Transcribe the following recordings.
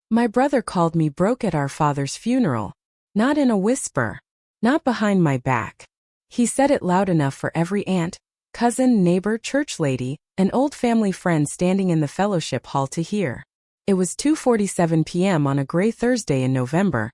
My brother called me broke at our father's funeral. Not in a whisper. Not behind my back. He said it loud enough for every aunt, cousin, neighbor, church lady, and old family friend standing in the fellowship hall to hear. It was 2:47 p.m. on a gray Thursday in November,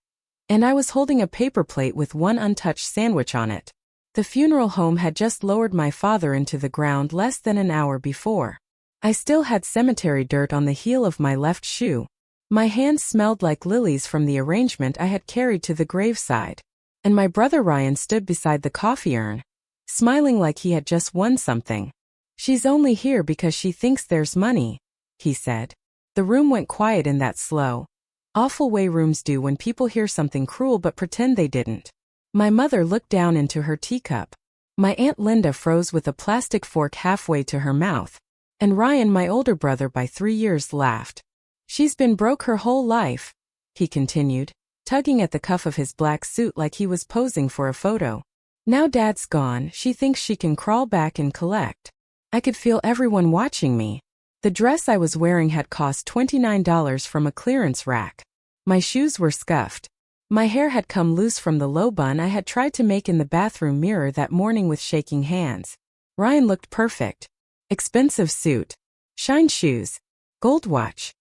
and I was holding a paper plate with one untouched sandwich on it. The funeral home had just lowered my father into the ground less than an hour before. I still had cemetery dirt on the heel of my left shoe. My hands smelled like lilies from the arrangement I had carried to the graveside. And my brother Ryan stood beside the coffee urn, smiling like he had just won something. "She's only here because she thinks there's money," he said. The room went quiet in that slow, awful way rooms do when people hear something cruel but pretend they didn't. My mother looked down into her teacup. My Aunt Linda froze with a plastic fork halfway to her mouth. And Ryan, my older brother by 3 years, laughed. "She's been broke her whole life," he continued, tugging at the cuff of his black suit like he was posing for a photo. "Now Dad's gone, she thinks she can crawl back and collect." I could feel everyone watching me. The dress I was wearing had cost $29 from a clearance rack. My shoes were scuffed. My hair had come loose from the low bun I had tried to make in the bathroom mirror that morning with shaking hands. Ryan looked perfect. Expensive suit. Shine shoes. Gold watch.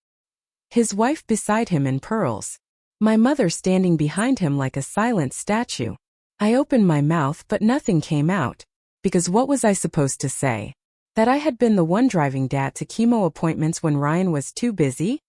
His wife beside him in pearls. My mother standing behind him like a silent statue. I opened my mouth but nothing came out. Because what was I supposed to say? That I had been the one driving Dad to chemo appointments when Ryan was too busy?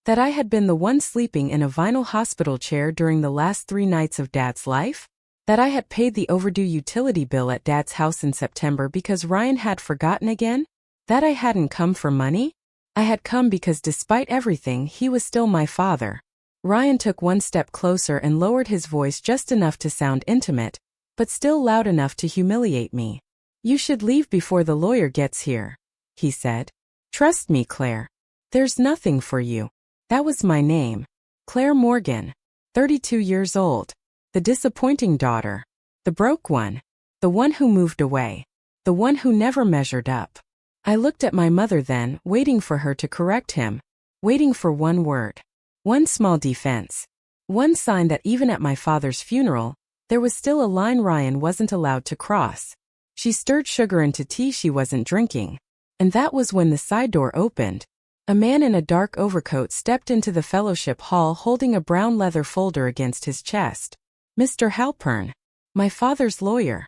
That I had been the one sleeping in a vinyl hospital chair during the last 3 nights of Dad's life? That I had paid the overdue utility bill at Dad's house in September because Ryan had forgotten again? That I hadn't come for money? I had come because despite everything, he was still my father. Ryan took one step closer and lowered his voice just enough to sound intimate, but still loud enough to humiliate me. "You should leave before the lawyer gets here," he said. "Trust me, Claire. There's nothing for you." That was my name. Claire Morgan. 32 years old. The disappointing daughter. The broke one. The one who moved away. The one who never measured up. I looked at my mother then, waiting for her to correct him. Waiting for one word. One small defense. One sign that even at my father's funeral, there was still a line Ryan wasn't allowed to cross. She stirred sugar into tea she wasn't drinking. And that was when the side door opened. A man in a dark overcoat stepped into the fellowship hall holding a brown leather folder against his chest. Mr. Halpern. My father's lawyer.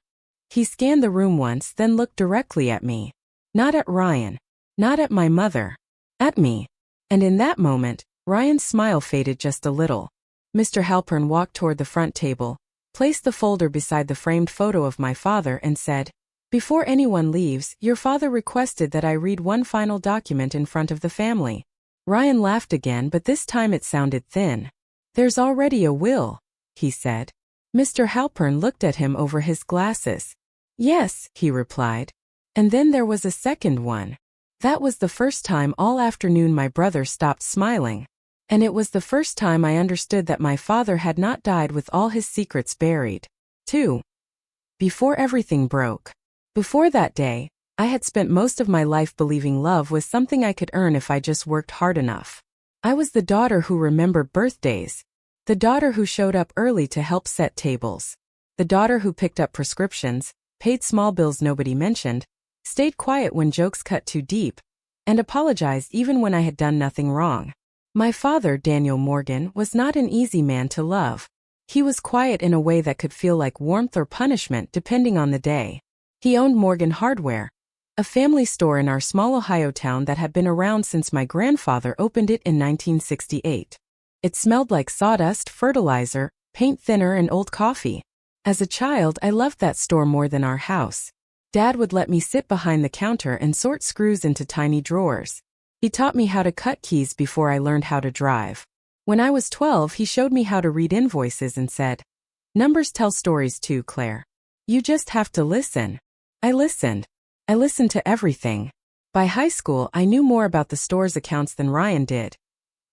He scanned the room once, then looked directly at me. Not at Ryan. Not at my mother. At me. And in that moment, Ryan's smile faded just a little. Mr. Halpern walked toward the front table, placed the folder beside the framed photo of my father and said, "Before anyone leaves, your father requested that I read one final document in front of the family." Ryan laughed again, but this time it sounded thin. "There's already a will," he said. Mr. Halpern looked at him over his glasses. "Yes," he replied. And then there was a second one. That was the first time all afternoon my brother stopped smiling. And it was the first time I understood that my father had not died with all his secrets buried. 2. Before everything broke. Before that day, I had spent most of my life believing love was something I could earn if I just worked hard enough. I was the daughter who remembered birthdays. The daughter who showed up early to help set tables. The daughter who picked up prescriptions, paid small bills nobody mentioned, stayed quiet when jokes cut too deep, and apologized even when I had done nothing wrong. My father, Daniel Morgan, was not an easy man to love. He was quiet in a way that could feel like warmth or punishment depending on the day. He owned Morgan Hardware, a family store in our small Ohio town that had been around since my grandfather opened it in 1968. It smelled like sawdust, fertilizer, paint thinner, and old coffee. As a child, I loved that store more than our house. Dad would let me sit behind the counter and sort screws into tiny drawers. He taught me how to cut keys before I learned how to drive. When I was 12, he showed me how to read invoices and said, "Numbers tell stories too, Claire. You just have to listen." I listened. I listened to everything. By high school, I knew more about the store's accounts than Ryan did.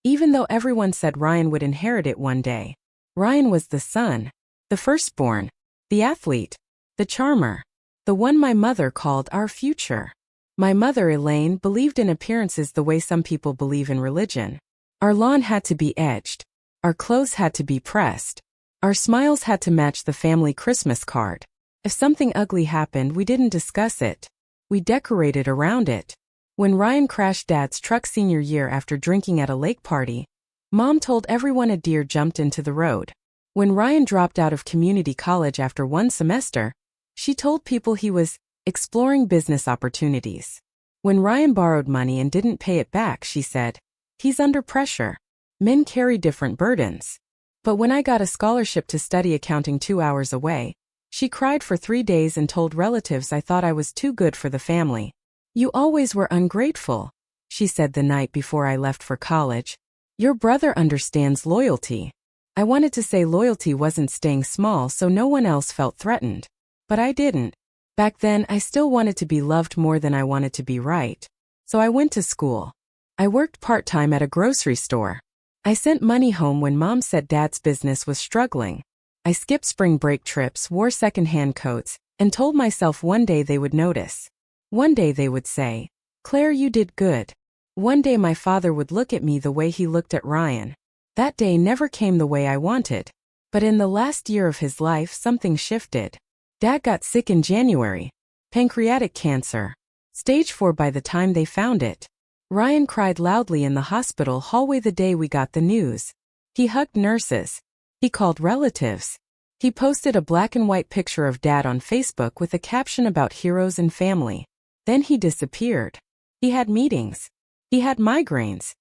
Even though everyone said Ryan would inherit it one day. Ryan was the son, the firstborn, the athlete, the charmer, the one my mother called our future. My mother, Elaine, believed in appearances the way some people believe in religion. Our lawn had to be edged. Our clothes had to be pressed. Our smiles had to match the family Christmas card. If something ugly happened, we didn't discuss it. We decorated around it. When Ryan crashed Dad's truck senior year after drinking at a lake party, Mom told everyone a deer jumped into the road. When Ryan dropped out of community college after one semester, she told people he was exploring business opportunities. When Ryan borrowed money and didn't pay it back, she said, "He's under pressure. Men carry different burdens." But when I got a scholarship to study accounting 2 hours away, she cried for 3 days and told relatives I thought I was too good for the family. "You always were ungrateful," she said the night before I left for college. "Your brother understands loyalty." I wanted to say loyalty wasn't staying small so no one else felt threatened. But I didn't. Back then, I still wanted to be loved more than I wanted to be right. So I went to school. I worked part-time at a grocery store. I sent money home when Mom said Dad's business was struggling. I skipped spring break trips, wore second-hand coats, and told myself one day they would notice. One day they would say, "Claire, you did good." One day my father would look at me the way he looked at Ryan. That day never came the way I wanted. But in the last year of his life, something shifted. Dad got sick in January. Pancreatic cancer. Stage 4 by the time they found it. Ryan cried loudly in the hospital hallway the day we got the news. He hugged nurses. He called relatives. He posted a black and white picture of Dad on Facebook with a caption about heroes and family. Then he disappeared. He had meetings. He had migraines.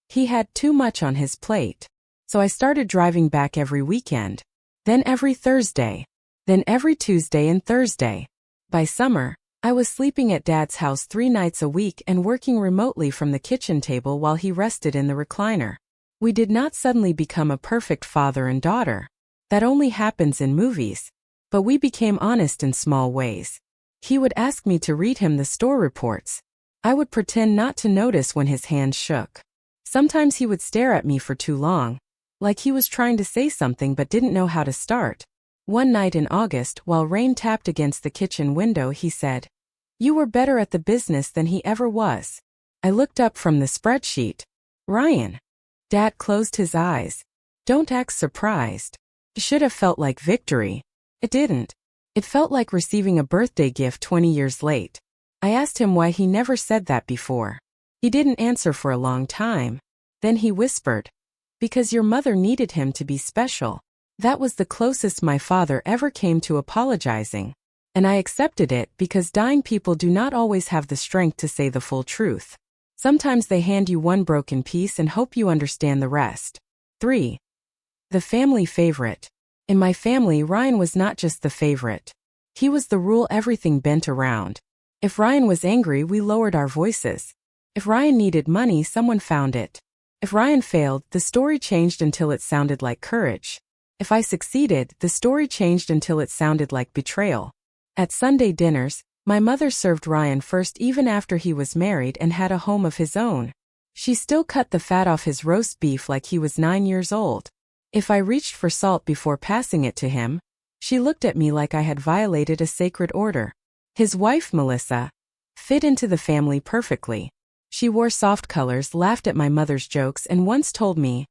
He had too much on his plate. So I started driving back every weekend. Then every Thursday. Then every Tuesday and Thursday. By summer, I was sleeping at Dad's house 3 nights a week and working remotely from the kitchen table while he rested in the recliner. We did not suddenly become a perfect father and daughter. That only happens in movies. But we became honest in small ways. He would ask me to read him the store reports. I would pretend not to notice when his hands shook. Sometimes he would stare at me for too long, like he was trying to say something but didn't know how to start. One night in August, while rain tapped against the kitchen window, he said, "You were better at the business than he ever was." I looked up from the spreadsheet. "Ryan." Dad closed his eyes. "Don't act surprised." It should have felt like victory. It didn't. It felt like receiving a birthday gift 20 years late. I asked him why he never said that before. He didn't answer for a long time. Then he whispered, "Because your mother needed him to be special." That was the closest my father ever came to apologizing. And I accepted it because dying people do not always have the strength to say the full truth. Sometimes they hand you one broken piece and hope you understand the rest. 3. The family favorite. In my family, Ryan was not just the favorite. He was the rule everything bent around. If Ryan was angry, we lowered our voices. If Ryan needed money, someone found it. If Ryan failed, the story changed until it sounded like courage. If I succeeded, the story changed until it sounded like betrayal. At Sunday dinners, my mother served Ryan first even after he was married and had a home of his own. She still cut the fat off his roast beef like he was 9 years old. If I reached for salt before passing it to him, she looked at me like I had violated a sacred order. His wife, Melissa, fit into the family perfectly. She wore soft colors, laughed at my mother's jokes, and once told me,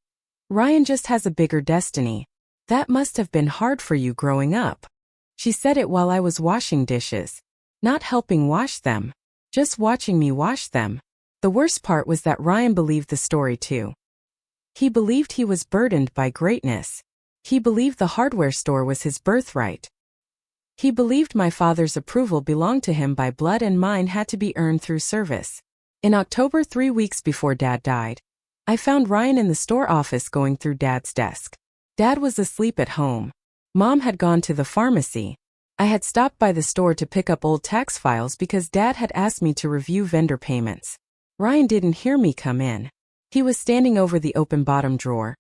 "Ryan just has a bigger destiny. That must have been hard for you growing up." She said it while I was washing dishes. Not helping wash them. Just watching me wash them. The worst part was that Ryan believed the story too. He believed he was burdened by greatness. He believed the hardware store was his birthright. He believed my father's approval belonged to him by blood and mine had to be earned through service. In October, 3 weeks before Dad died, I found Ryan in the store office going through Dad's desk. Dad was asleep at home. Mom had gone to the pharmacy. I had stopped by the store to pick up old tax files because Dad had asked me to review vendor payments. Ryan didn't hear me come in. He was standing over the open bottom drawer,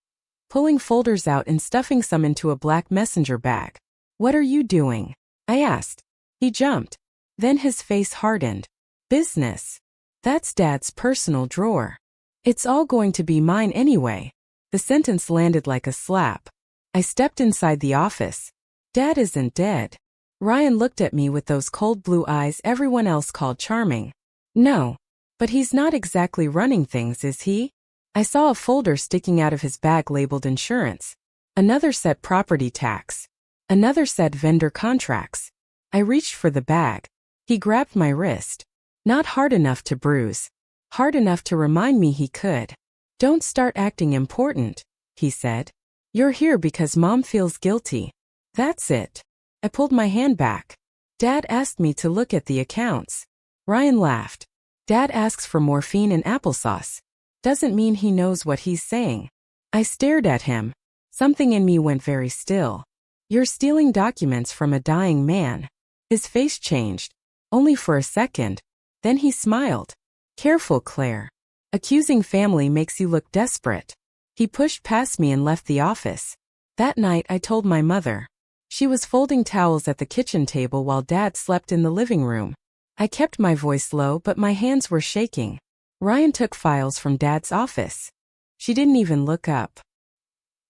pulling folders out and stuffing some into a black messenger bag. "What are you doing?" I asked. He jumped. Then his face hardened. "Business. That's Dad's personal drawer. It's all going to be mine anyway." The sentence landed like a slap. I stepped inside the office. "Dad isn't dead." Ryan looked at me with those cold blue eyes everyone else called charming. "No. But he's not exactly running things, is he?" I saw a folder sticking out of his bag labeled insurance. Another said property tax. Another said vendor contracts. I reached for the bag. He grabbed my wrist. Not hard enough to bruise. Hard enough to remind me he could. Don't start acting important, he said. You're here because Mom feels guilty. That's it. I pulled my hand back. Dad asked me to look at the accounts. Ryan laughed. Dad asks for morphine and applesauce. Doesn't mean he knows what he's saying. I stared at him. Something in me went very still. You're stealing documents from a dying man. His face changed. Only for a second. Then he smiled. Careful, Claire. Accusing family makes you look desperate. He pushed past me and left the office. That night I told my mother. She was folding towels at the kitchen table while Dad slept in the living room. I kept my voice low, but my hands were shaking. Ryan took files from Dad's office. She didn't even look up.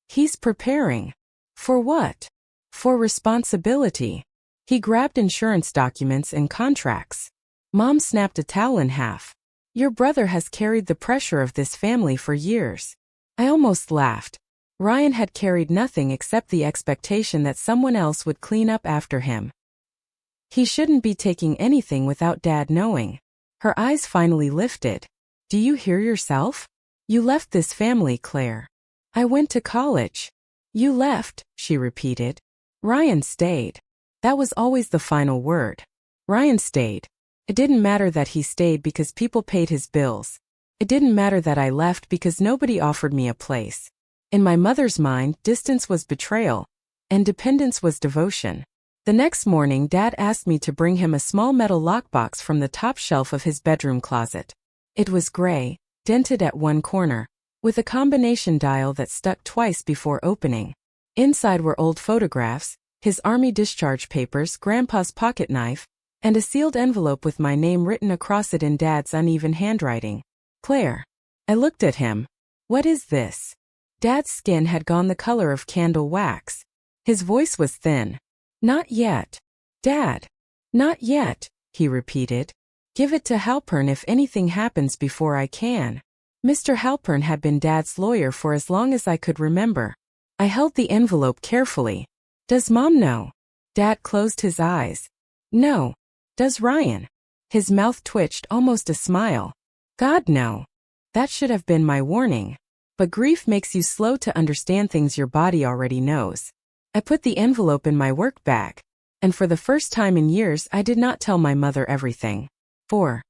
He's preparing. For what? For responsibility. He grabbed insurance documents and contracts. Mom snapped a towel in half. Your brother has carried the pressure of this family for years. I almost laughed. Ryan had carried nothing except the expectation that someone else would clean up after him. He shouldn't be taking anything without Dad knowing. Her eyes finally lifted. Do you hear yourself? You left this family, Claire. I went to college. You left, she repeated. Ryan stayed. That was always the final word. Ryan stayed. It didn't matter that he stayed because people paid his bills. It didn't matter that I left because nobody offered me a place. In my mother's mind, distance was betrayal, and dependence was devotion. The next morning, Dad asked me to bring him a small metal lockbox from the top shelf of his bedroom closet. It was gray, dented at one corner, with a combination dial that stuck twice before opening. Inside were old photographs, his army discharge papers, Grandpa's pocket knife, and a sealed envelope with my name written across it in Dad's uneven handwriting. Claire. I looked at him. What is this? Dad's skin had gone the color of candle wax. His voice was thin. Not yet. Dad. Not yet, he repeated. Give it to Halpern if anything happens before I can. Mr. Halpern had been Dad's lawyer for as long as I could remember. I held the envelope carefully. Does Mom know? Dad closed his eyes. No. Does Ryan? His mouth twitched, almost a smile. God, no. That should have been my warning. But grief makes you slow to understand things your body already knows. I put the envelope in my work bag, and for the first time in years I did not tell my mother everything. 4.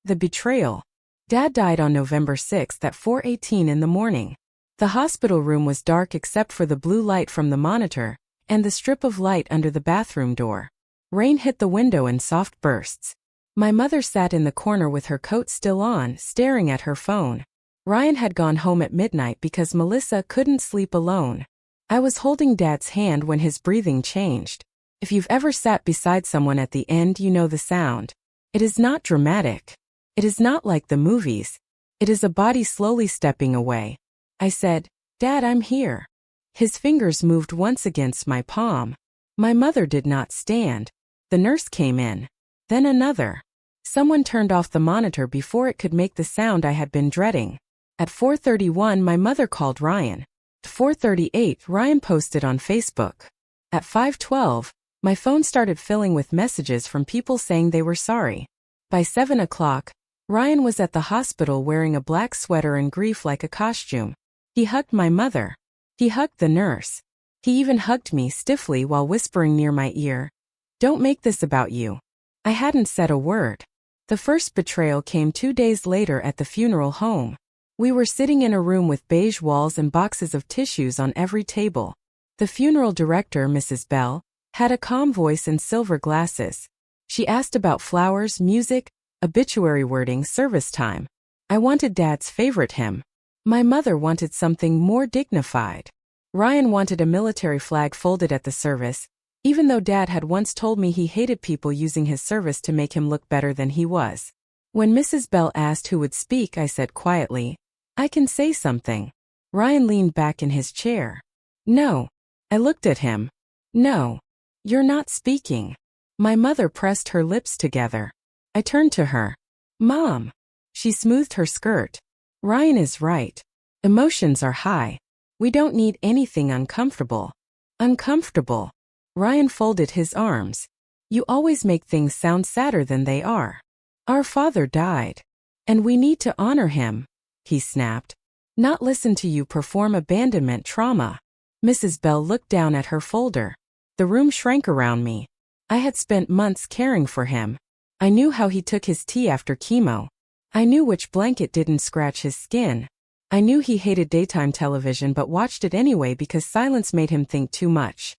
The betrayal. Dad died on November 6th at 4:18 in the morning. The hospital room was dark except for the blue light from the monitor, and the strip of light under the bathroom door. Rain hit the window in soft bursts. My mother sat in the corner with her coat still on, staring at her phone. Ryan had gone home at midnight because Melissa couldn't sleep alone. I was holding Dad's hand when his breathing changed. If you've ever sat beside someone at the end, you know the sound. It is not dramatic. It is not like the movies. It is a body slowly stepping away. I said, Dad, I'm here. His fingers moved once against my palm. My mother did not stand. The nurse came in. Then another. Someone turned off the monitor before it could make the sound I had been dreading. At 4:31, my mother called Ryan. At 4:38, Ryan posted on Facebook. At 5:12, my phone started filling with messages from people saying they were sorry. By 7 o'clock, Ryan was at the hospital wearing a black sweater and grief like a costume. He hugged my mother. He hugged the nurse. He even hugged me stiffly while whispering near my ear, "Don't make this about you." I hadn't said a word. The first betrayal came 2 days later at the funeral home. We were sitting in a room with beige walls and boxes of tissues on every table. The funeral director, Mrs. Bell, had a calm voice and silver glasses. She asked about flowers, music, obituary wording, service time. I wanted Dad's favorite hymn. My mother wanted something more dignified. Ryan wanted a military flag folded at the service, even though Dad had once told me he hated people using his service to make him look better than he was. When Mrs. Bell asked who would speak, I said quietly, "I can say something." Ryan leaned back in his chair. "No." I looked at him. "No. You're not speaking." My mother pressed her lips together. I turned to her. "Mom." She smoothed her skirt. Ryan is right. Emotions are high. We don't need anything uncomfortable. Uncomfortable. Ryan folded his arms. You always make things sound sadder than they are. Our father died. And we need to honor him, he snapped. Not listen to you perform abandonment trauma. Mrs. Bell looked down at her folder. The room shrank around me. I had spent months caring for him. I knew how he took his tea after chemo. I knew which blanket didn't scratch his skin. I knew he hated daytime television but watched it anyway because silence made him think too much.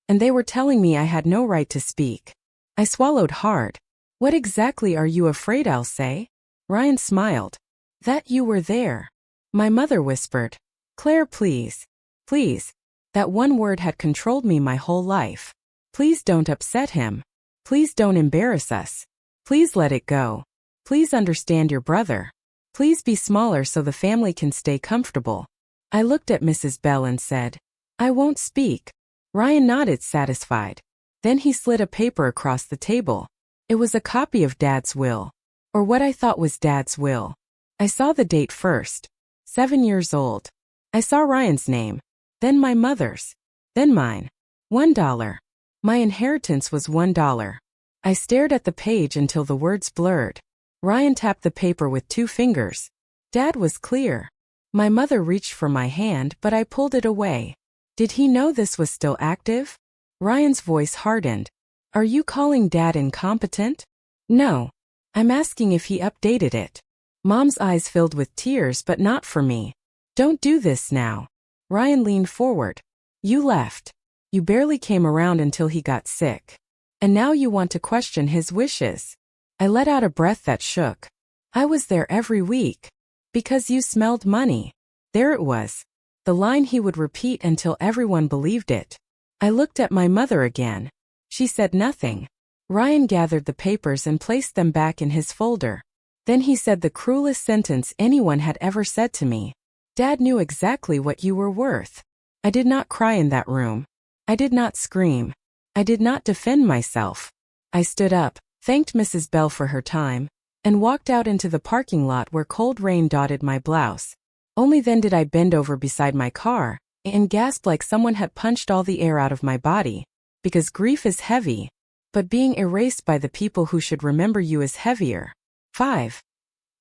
And they were telling me I had no right to speak. I swallowed hard. What exactly are you afraid I'll say? Ryan smiled. That you were there. My mother whispered. Claire, please. Please. That one word had controlled me my whole life. Please don't upset him. Please don't embarrass us. Please let it go. Please understand your brother. Please be smaller so the family can stay comfortable. I looked at Mrs. Bell and said, I won't speak. Ryan nodded satisfied. Then he slid a paper across the table. It was a copy of Dad's will. Or what I thought was Dad's will. I saw the date first. 7 years old. I saw Ryan's name. Then my mother's. Then mine. $1. My inheritance was $1. I stared at the page until the words blurred. Ryan tapped the paper with 2 fingers. Dad was clear. My mother reached for my hand but I pulled it away. Did he know this was still active? Ryan's voice hardened. Are you calling Dad incompetent? No. I'm asking if he updated it. Mom's eyes filled with tears but not for me. Don't do this now. Ryan leaned forward. You left. You barely came around until he got sick. And now you want to question his wishes. I let out a breath that shook. I was there every week. Because you smelled money. There it was. The line he would repeat until everyone believed it. I looked at my mother again. She said nothing. Ryan gathered the papers and placed them back in his folder. Then he said the cruelest sentence anyone had ever said to me. Dad knew exactly what you were worth. I did not cry in that room. I did not scream. I did not defend myself. I stood up, thanked Mrs. Bell for her time, and walked out into the parking lot where cold rain dotted my blouse. Only then did I bend over beside my car and gasp like someone had punched all the air out of my body. Because grief is heavy, but being erased by the people who should remember you is heavier. 5.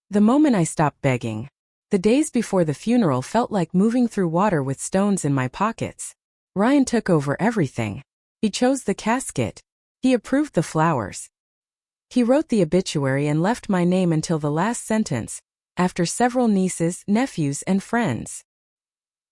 The moment I stopped begging. The days before the funeral felt like moving through water with stones in my pockets. Ryan took over everything. He chose the casket. He approved the flowers. He wrote the obituary and left my name until the last sentence, after several nieces, nephews, and friends.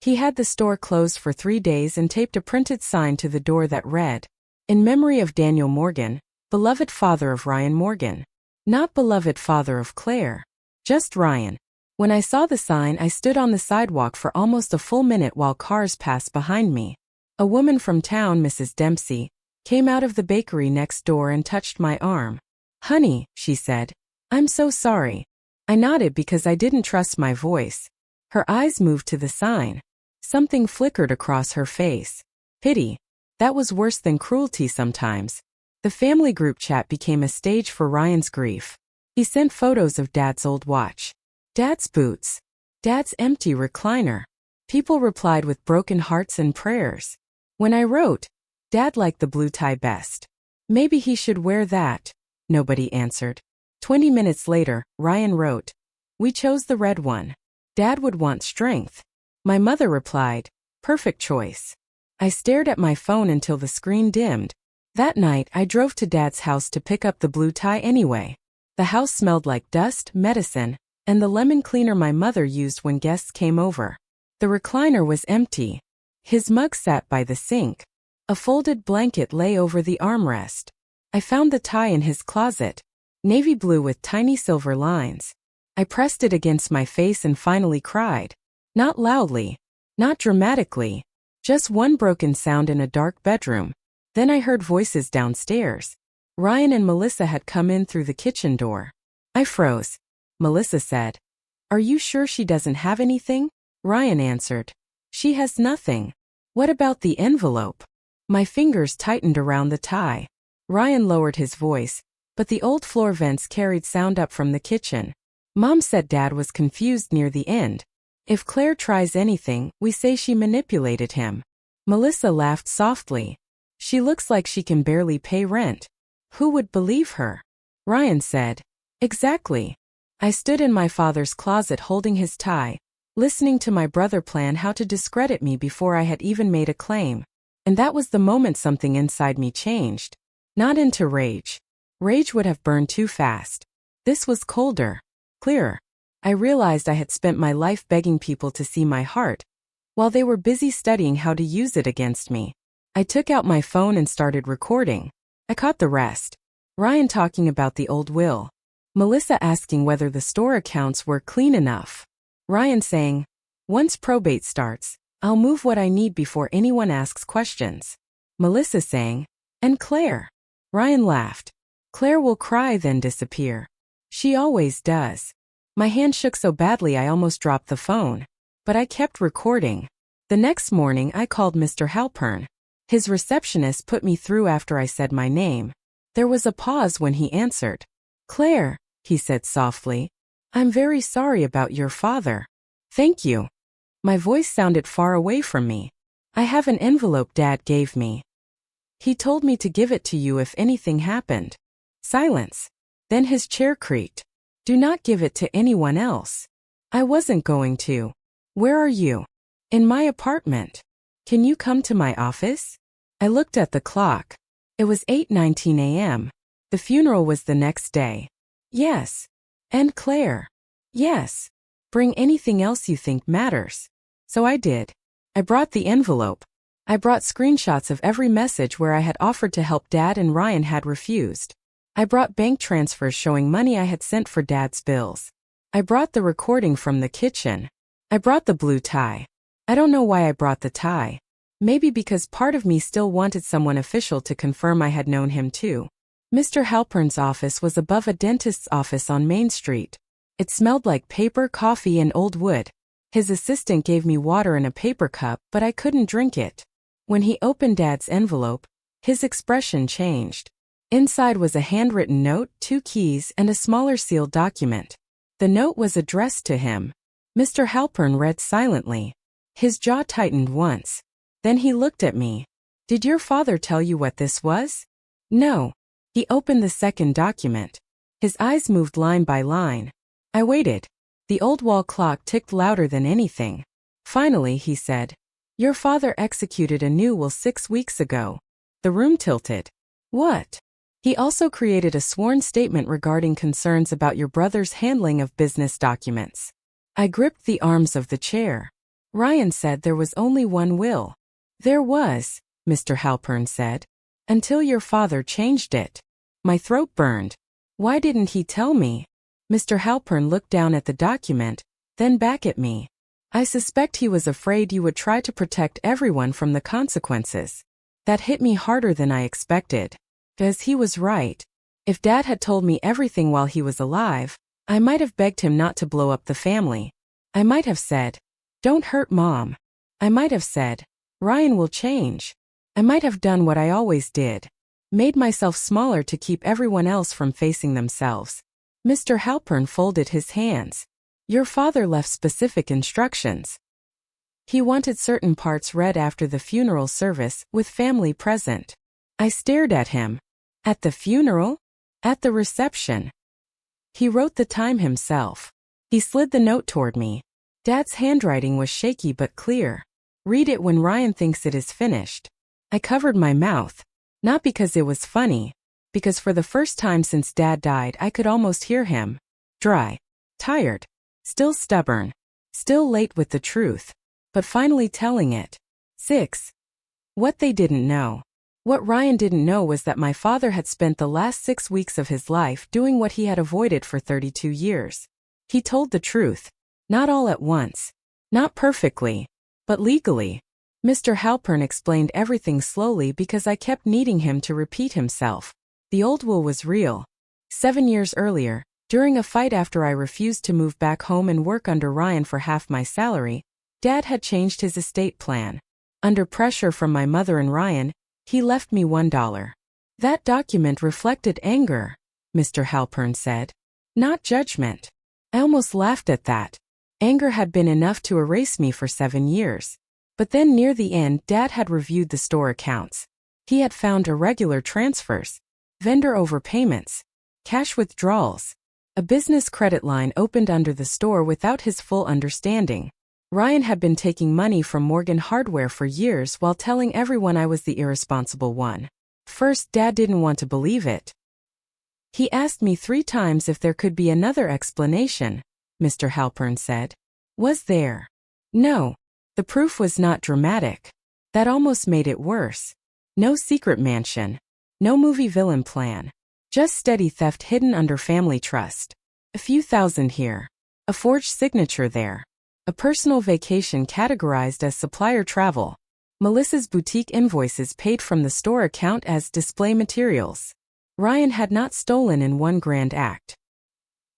He had the store closed for 3 days and taped a printed sign to the door that read, In memory of Daniel Morgan, beloved father of Ryan Morgan. Not beloved father of Claire. Just Ryan. When I saw the sign, I stood on the sidewalk for almost a full minute while cars passed behind me. A woman from town, Mrs. Dempsey, came out of the bakery next door and touched my arm. Honey, she said. I'm so sorry. I nodded because I didn't trust my voice. Her eyes moved to the sign. Something flickered across her face. Pity. That was worse than cruelty sometimes. The family group chat became a stage for Ryan's grief. He sent photos of Dad's old watch. Dad's boots. Dad's empty recliner. People replied with broken hearts and prayers. When I wrote, Dad liked the blue tie best. Maybe he should wear that. Nobody answered. 20 minutes later, Ryan wrote, We chose the red one. Dad would want strength. My mother replied, Perfect choice. I stared at my phone until the screen dimmed. That night, I drove to Dad's house to pick up the blue tie anyway. The house smelled like dust, medicine, and the lemon cleaner my mother used when guests came over. The recliner was empty. His mug sat by the sink. A folded blanket lay over the armrest. I found the tie in his closet, navy blue with tiny silver lines. I pressed it against my face and finally cried. Not loudly, not dramatically, just one broken sound in a dark bedroom. Then I heard voices downstairs. Ryan and Melissa had come in through the kitchen door. I froze. Melissa said, Are you sure she doesn't have anything? Ryan answered, She has nothing. What about the envelope? My fingers tightened around the tie. Ryan lowered his voice, but the old floor vents carried sound up from the kitchen. Mom said Dad was confused near the end. If Claire tries anything, we say she manipulated him. Melissa laughed softly. She looks like she can barely pay rent. Who would believe her? Ryan said. Exactly. I stood in my father's closet holding his tie, listening to my brother plan how to discredit me before I had even made a claim. And that was the moment something inside me changed. Not into rage. Rage would have burned too fast. This was colder, clearer. I realized I had spent my life begging people to see my heart, while they were busy studying how to use it against me. I took out my phone and started recording. I caught the rest. Ryan talking about the old will. Melissa asking whether the store accounts were clean enough. Ryan saying, once probate starts, I'll move what I need before anyone asks questions. Melissa saying, and Claire. Ryan laughed. Claire will cry then disappear. She always does. My hand shook so badly I almost dropped the phone. But I kept recording. The next morning I called Mr. Halpern. His receptionist put me through after I said my name. There was a pause when he answered. Claire, he said softly. I'm very sorry about your father. Thank you. My voice sounded far away from me. I have an envelope Dad gave me. He told me to give it to you if anything happened. Silence. Then his chair creaked. Do not give it to anyone else. I wasn't going to. Where are you? In my apartment. Can you come to my office? I looked at the clock. It was 8:19 a.m. The funeral was the next day. Yes. And Claire. Yes. Bring anything else you think matters. So I did. I brought the envelope. I brought screenshots of every message where I had offered to help Dad and Ryan had refused. I brought bank transfers showing money I had sent for Dad's bills. I brought the recording from the kitchen. I brought the blue tie. I don't know why I brought the tie. Maybe because part of me still wanted someone official to confirm I had known him too. Mr. Halpern's office was above a dentist's office on Main Street. It smelled like paper, coffee, and old wood. His assistant gave me water in a paper cup, but I couldn't drink it. When he opened Dad's envelope, his expression changed. Inside was a handwritten note, 2 keys, and a smaller sealed document. The note was addressed to him. Mr. Halpern read silently. His jaw tightened once. Then he looked at me. Did your father tell you what this was? No. He opened the second document. His eyes moved line by line. I waited. The old wall clock ticked louder than anything. Finally, he said, your father executed a new will 6 weeks ago. The room tilted. What? He also created a sworn statement regarding concerns about your brother's handling of business documents. I gripped the arms of the chair. Ryan said there was only one will. There was, Mr. Halpern said. Until your father changed it. My throat burned. Why didn't he tell me? Mr. Halpern looked down at the document, then back at me. I suspect he was afraid you would try to protect everyone from the consequences. That hit me harder than I expected. Because he was right. If Dad had told me everything while he was alive, I might have begged him not to blow up the family. I might have said, don't hurt Mom. I might have said, Ryan will change. I might have done what I always did. Made myself smaller to keep everyone else from facing themselves. Mr. Halpern folded his hands. Your father left specific instructions. He wanted certain parts read after the funeral service, with family present. I stared at him. At the funeral? At the reception. He wrote the time himself. He slid the note toward me. Dad's handwriting was shaky but clear. Read it when Ryan thinks it is finished. I covered my mouth. Not because it was funny. Because for the first time since Dad died I could almost hear him. Dry. Tired. Still stubborn. Still late with the truth. But finally telling it. 6. What they didn't know. What Ryan didn't know was that my father had spent the last 6 weeks of his life doing what he had avoided for 32 years. He told the truth. Not all at once. Not perfectly. But legally. Mr. Halpern explained everything slowly because I kept needing him to repeat himself. The old will was real. 7 years earlier, during a fight after I refused to move back home and work under Ryan for half my salary, Dad had changed his estate plan. Under pressure from my mother and Ryan, he left me $1. That document reflected anger, Mr. Halpern said. Not judgment. I almost laughed at that. Anger had been enough to erase me for 7 years. But then near the end, Dad had reviewed the store accounts. He had found irregular transfers, vendor overpayments, cash withdrawals. A business credit line opened under the store without his full understanding. Ryan had been taking money from Morgan Hardware for years while telling everyone I was the irresponsible one. First, Dad didn't want to believe it. He asked me 3 times if there could be another explanation, Mr. Halpern said. Was there? No. The proof was not dramatic. That almost made it worse. No secret mansion. No movie villain plan. Just steady theft hidden under family trust. A few thousand here. A forged signature there. A personal vacation categorized as supplier travel. Melissa's boutique invoices paid from the store account as display materials. Ryan had not stolen in one grand act.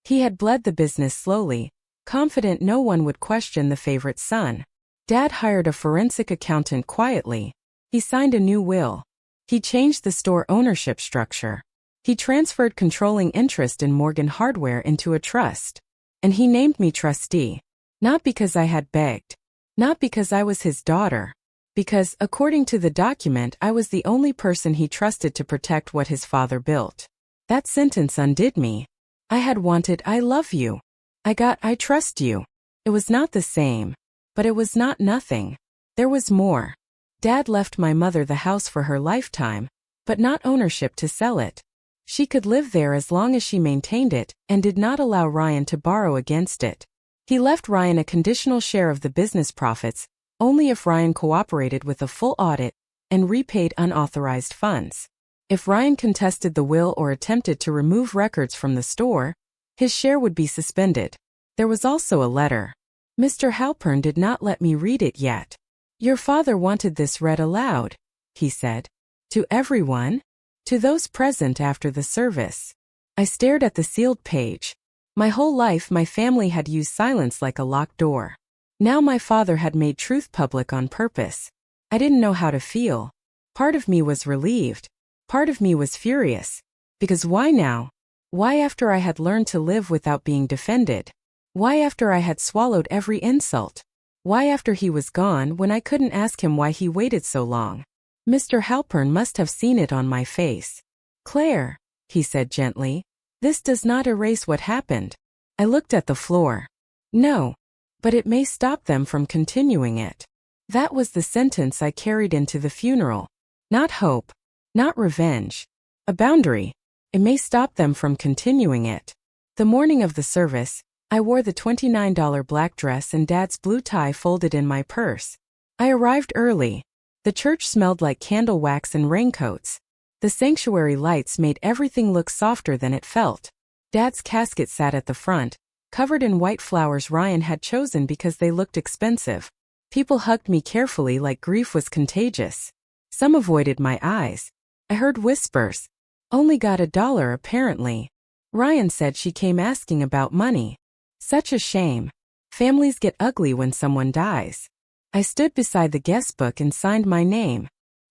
He had bled the business slowly, confident no one would question the favorite son. Dad hired a forensic accountant quietly. He signed a new will. He changed the store ownership structure. He transferred controlling interest in Morgan Hardware into a trust. And he named me trustee. Not because I had begged. Not because I was his daughter. Because, according to the document, I was the only person he trusted to protect what his father built. That sentence undid me. I had wanted "I love you." I got "I trust you." It was not the same. But it was not nothing. There was more. Dad left my mother the house for her lifetime, but not ownership to sell it. She could live there as long as she maintained it, and did not allow Ryan to borrow against it. He left Ryan a conditional share of the business profits, only if Ryan cooperated with a full audit and repaid unauthorized funds. If Ryan contested the will or attempted to remove records from the store, his share would be suspended. There was also a letter. Mr. Halpern did not let me read it yet. Your father wanted this read aloud, he said. To everyone? To those present after the service. I stared at the sealed page. My whole life my family had used silence like a locked door. Now my father had made truth public on purpose. I didn't know how to feel. Part of me was relieved. Part of me was furious. Because why now? Why after I had learned to live without being defended? Why after I had swallowed every insult? Why after he was gone when I couldn't ask him why he waited so long? Mr. Halpern must have seen it on my face. Claire, he said gently, this does not erase what happened. I looked at the floor. No. But it may stop them from continuing it. That was the sentence I carried into the funeral. Not hope. Not revenge. A boundary. It may stop them from continuing it. The morning of the service, I wore the $29 black dress and Dad's blue tie folded in my purse. I arrived early. The church smelled like candle wax and raincoats. The sanctuary lights made everything look softer than it felt. Dad's casket sat at the front, covered in white flowers Ryan had chosen because they looked expensive. People hugged me carefully like grief was contagious. Some avoided my eyes. I heard whispers. Only got $1 apparently. Ryan said she came asking about money. Such a shame. Families get ugly when someone dies. I stood beside the guest book and signed my name.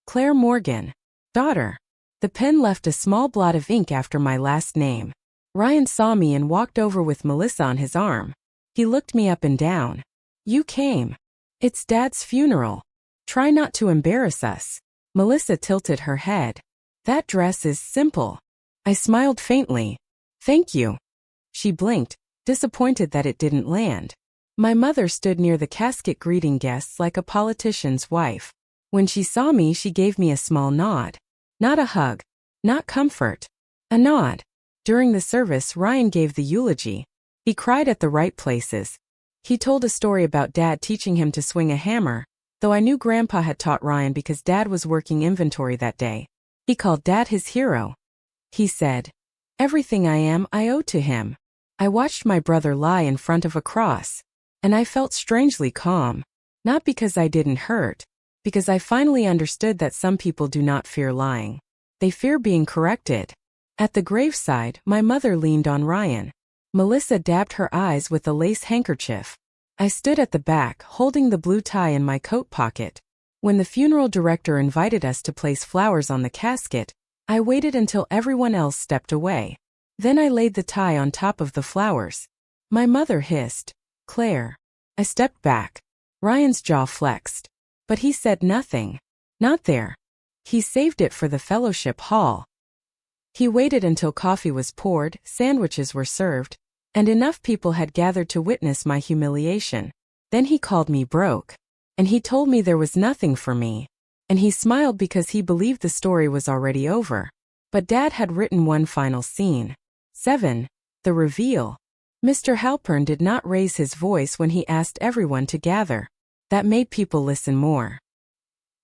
Claire Morgan. Daughter. The pen left a small blot of ink after my last name. Ryan saw me and walked over with Melissa on his arm. He looked me up and down. You came. It's Dad's funeral. Try not to embarrass us. Melissa tilted her head. That dress is simple. I smiled faintly. Thank you. She blinked, disappointed that it didn't land. My mother stood near the casket greeting guests like a politician's wife. When she saw me, she gave me a small nod. Not a hug. Not comfort. A nod. During the service, Ryan gave the eulogy. He cried at the right places. He told a story about Dad teaching him to swing a hammer, though I knew Grandpa had taught Ryan because Dad was working inventory that day. He called Dad his hero. He said, everything I am, I owe to him. I watched my brother lie in front of a cross, and I felt strangely calm. Not because I didn't hurt, because I finally understood that some people do not fear lying. They fear being corrected. At the graveside, my mother leaned on Ryan. Melissa dabbed her eyes with a lace handkerchief. I stood at the back, holding the blue tie in my coat pocket. When the funeral director invited us to place flowers on the casket, I waited until everyone else stepped away. Then I laid the tie on top of the flowers. My mother hissed. Claire. I stepped back. Ryan's jaw flexed. But he said nothing. Not there. He saved it for the fellowship hall. He waited until coffee was poured, sandwiches were served, and enough people had gathered to witness my humiliation. Then he called me broke. And he told me there was nothing for me. And he smiled because he believed the story was already over. But Dad had written one final scene. 7. The reveal. Mr. Halpern did not raise his voice when he asked everyone to gather. That made people listen more.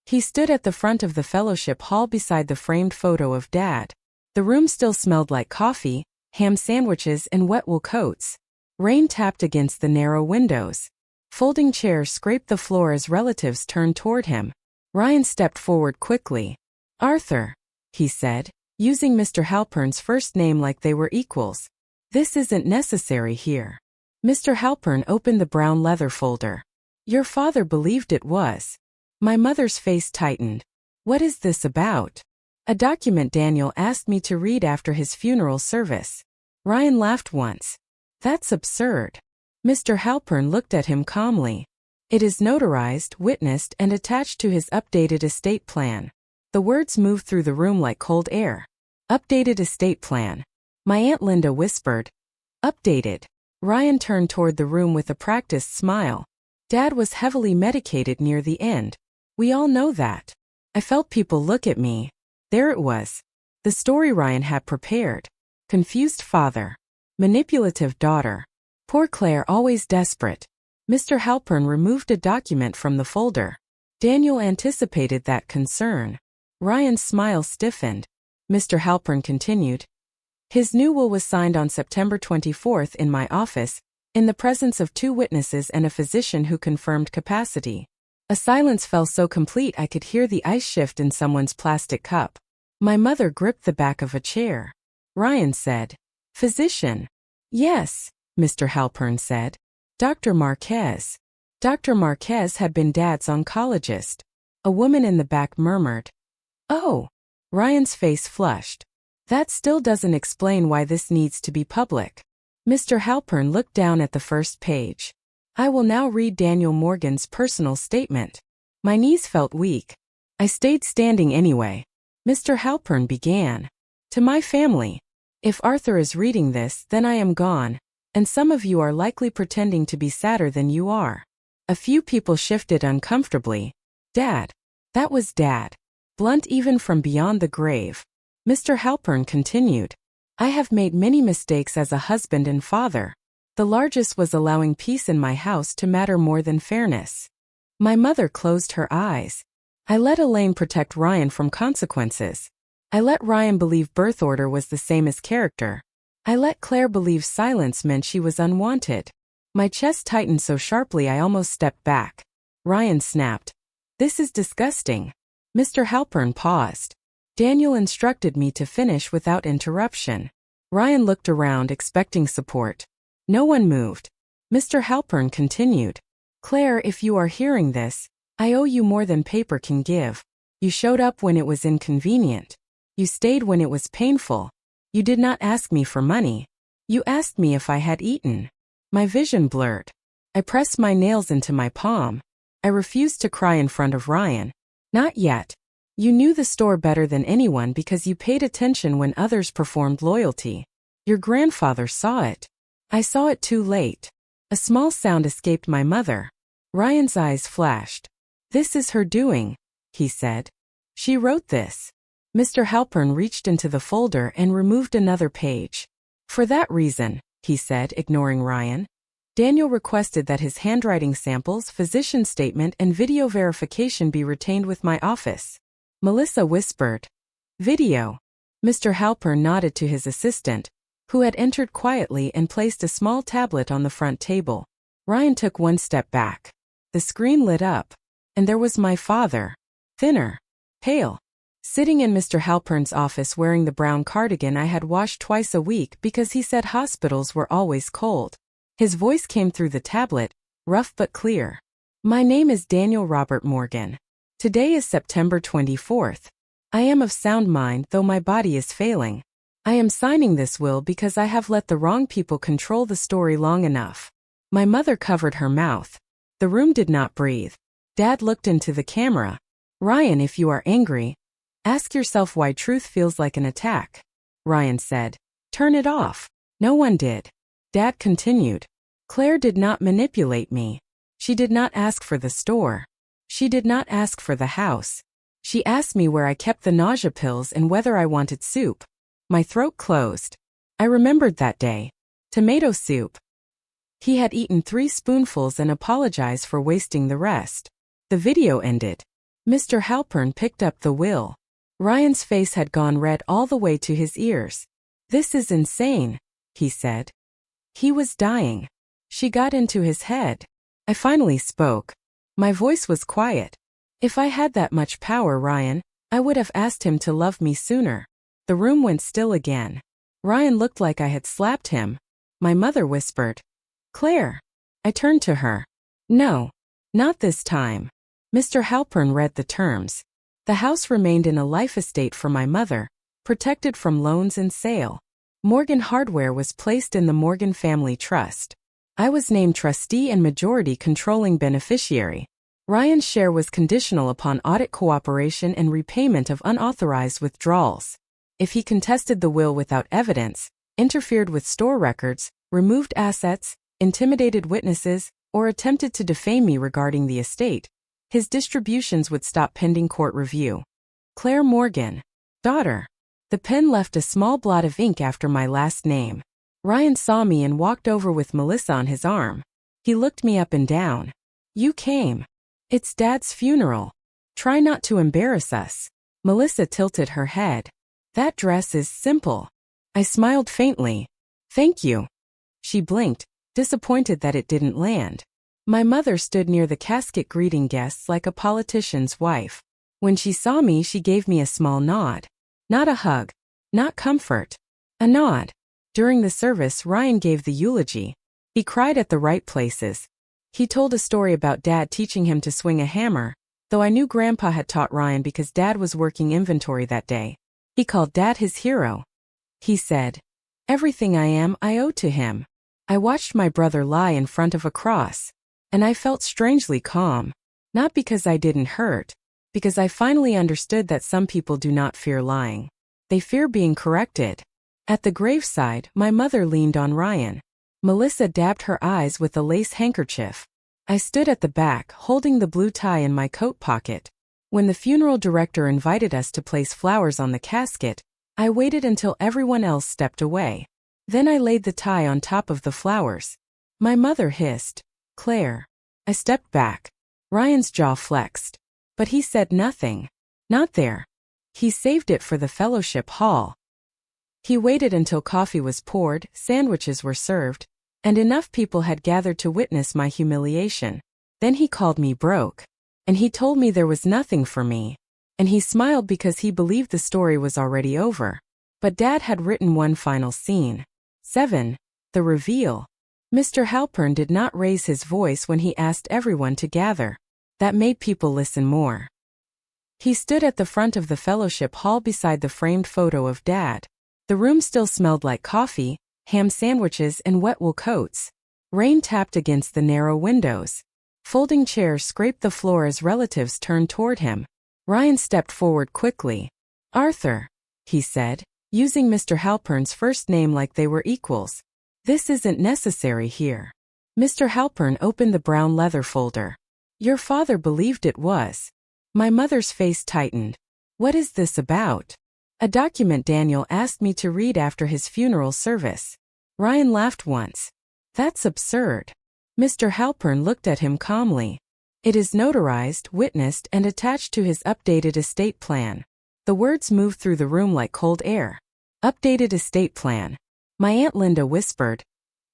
He stood at the front of the fellowship hall beside the framed photo of Dad. The room still smelled like coffee, ham sandwiches and wet wool coats. Rain tapped against the narrow windows. Folding chairs scraped the floor as relatives turned toward him. Ryan stepped forward quickly. Arthur, he said, using Mr. Halpern's first name like they were equals. This isn't necessary here. Mr. Halpern opened the brown leather folder. Your father believed it was. My mother's face tightened. What is this about? A document Daniel asked me to read after his funeral service. Ryan laughed once. That's absurd. Mr. Halpern looked at him calmly. It is notarized, witnessed, and attached to his updated estate plan. The words moved through the room like cold air. Updated estate plan. My Aunt Linda whispered. Updated. Ryan turned toward the room with a practiced smile. Dad was heavily medicated near the end. We all know that. I felt people look at me. There it was. The story Ryan had prepared. Confused father. Manipulative daughter. Poor Claire, always desperate. Mr. Halpern removed a document from the folder. Daniel anticipated that concern. Ryan's smile stiffened. Mr. Halpern continued. His new will was signed on September 24th in my office, in the presence of 2 witnesses and a physician who confirmed capacity. A silence fell so complete I could hear the ice shift in someone's plastic cup. My mother gripped the back of a chair. Ryan said, Physician. Yes, Mr. Halpern said. Dr. Marquez. Dr. Marquez had been Dad's oncologist. A woman in the back murmured. Oh. Ryan's face flushed. That still doesn't explain why this needs to be public. Mr. Halpern looked down at the first page. I will now read Daniel Morgan's personal statement. My knees felt weak. I stayed standing anyway. Mr. Halpern began. To my family. If Arthur is reading this, then I am gone, and some of you are likely pretending to be sadder than you are. A few people shifted uncomfortably. Dad. That was Dad. Blunt even from beyond the grave. Mr. Halpern continued. I have made many mistakes as a husband and father. The largest was allowing peace in my house to matter more than fairness. My mother closed her eyes. I let Elaine protect Ryan from consequences. I let Ryan believe birth order was the same as character. I let Claire believe silence meant she was unwanted. My chest tightened so sharply I almost stepped back. Ryan snapped. This is disgusting. Mr. Halpern paused. Daniel instructed me to finish without interruption. Ryan looked around expecting support. No one moved. Mr. Halpern continued. Claire, if you are hearing this, I owe you more than paper can give. You showed up when it was inconvenient. You stayed when it was painful. You did not ask me for money. You asked me if I had eaten. My vision blurred. I pressed my nails into my palm. I refused to cry in front of Ryan. Not yet. You knew the store better than anyone because you paid attention when others performed loyalty. Your grandfather saw it. I saw it too late. A small sound escaped my mother. Ryan's eyes flashed. This is her doing, he said. She wrote this. Mr. Halpern reached into the folder and removed another page. For that reason, he said, ignoring Ryan. Daniel requested that his handwriting samples, physician statement, and video verification be retained with my office. Melissa whispered. Video. Mr. Halpern nodded to his assistant, who had entered quietly and placed a small tablet on the front table. Ryan took one step back. The screen lit up, and there was my father. Thinner. Pale. Sitting in Mr. Halpern's office wearing the brown cardigan I had washed twice a week because he said hospitals were always cold. His voice came through the tablet, rough but clear. My name is Daniel Robert Morgan. Today is September 24th. I am of sound mind though my body is failing. I am signing this will because I have let the wrong people control the story long enough. My mother covered her mouth. The room did not breathe. Dad looked into the camera. Ryan, if you are angry, ask yourself why truth feels like an attack. Ryan said. Turn it off. No one did. Dad continued. Claire did not manipulate me. She did not ask for the store. She did not ask for the house. She asked me where I kept the nausea pills and whether I wanted soup. My throat closed. I remembered that day. Tomato soup. He had eaten 3 spoonfuls and apologized for wasting the rest. The video ended. Mr. Halpern picked up the will. Ryan's face had gone red all the way to his ears. This is insane, he said. He was dying. She got into his head. I finally spoke. My voice was quiet. If I had that much power, Ryan, I would have asked him to love me sooner. The room went still again. Ryan looked like I had slapped him. My mother whispered, Claire. I turned to her. No, not this time. Mr. Halpern read the terms. The house remained in a life estate for my mother, protected from loans and sale. Morgan Hardware was placed in the Morgan Family Trust. I was named trustee and majority controlling beneficiary. Ryan's share was conditional upon audit cooperation and repayment of unauthorized withdrawals. If he contested the will without evidence, interfered with store records, removed assets, intimidated witnesses, or attempted to defame me regarding the estate, his distributions would stop pending court review. Claire Morgan. Daughter. The pen left a small blot of ink after my last name. Ryan saw me and walked over with Melissa on his arm. He looked me up and down. You came. It's Dad's funeral. Try not to embarrass us. Melissa tilted her head. That dress is simple. I smiled faintly. Thank you. She blinked, disappointed that it didn't land. My mother stood near the casket greeting guests like a politician's wife. When she saw me, she gave me a small nod. Not a hug. Not comfort. A nod. During the service, Ryan gave the eulogy. He cried at the right places. He told a story about Dad teaching him to swing a hammer, though I knew Grandpa had taught Ryan because Dad was working inventory that day. He called Dad his hero. He said, everything I am, I owe to him. I watched my brother lie in front of a cross, and I felt strangely calm. Not because I didn't hurt, because I finally understood that some people do not fear lying. They fear being corrected. At the graveside, my mother leaned on Ryan. Melissa dabbed her eyes with a lace handkerchief. I stood at the back, holding the blue tie in my coat pocket. When the funeral director invited us to place flowers on the casket, I waited until everyone else stepped away. Then I laid the tie on top of the flowers. My mother hissed, Claire. I stepped back. Ryan's jaw flexed. But he said nothing. Not there. He saved it for the fellowship hall. He waited until coffee was poured, sandwiches were served, and enough people had gathered to witness my humiliation. Then he called me broke. And he told me there was nothing for me. And he smiled because he believed the story was already over. But Dad had written one final scene. 7. The reveal. Mr. Halpern did not raise his voice when he asked everyone to gather. That made people listen more. He stood at the front of the fellowship hall beside the framed photo of Dad. The room still smelled like coffee, ham sandwiches, and wet wool coats. Rain tapped against the narrow windows. Folding chairs scraped the floor as relatives turned toward him. Ryan stepped forward quickly. Arthur, he said, using Mr. Halpern's first name like they were equals. This isn't necessary here. Mr. Halpern opened the brown leather folder. Your father believed it was. My mother's face tightened. What is this about? A document Daniel asked me to read after his funeral service. Ryan laughed once. That's absurd. Mr. Halpern looked at him calmly. It is notarized, witnessed, and attached to his updated estate plan. The words moved through the room like cold air. Updated estate plan. My Aunt Linda whispered.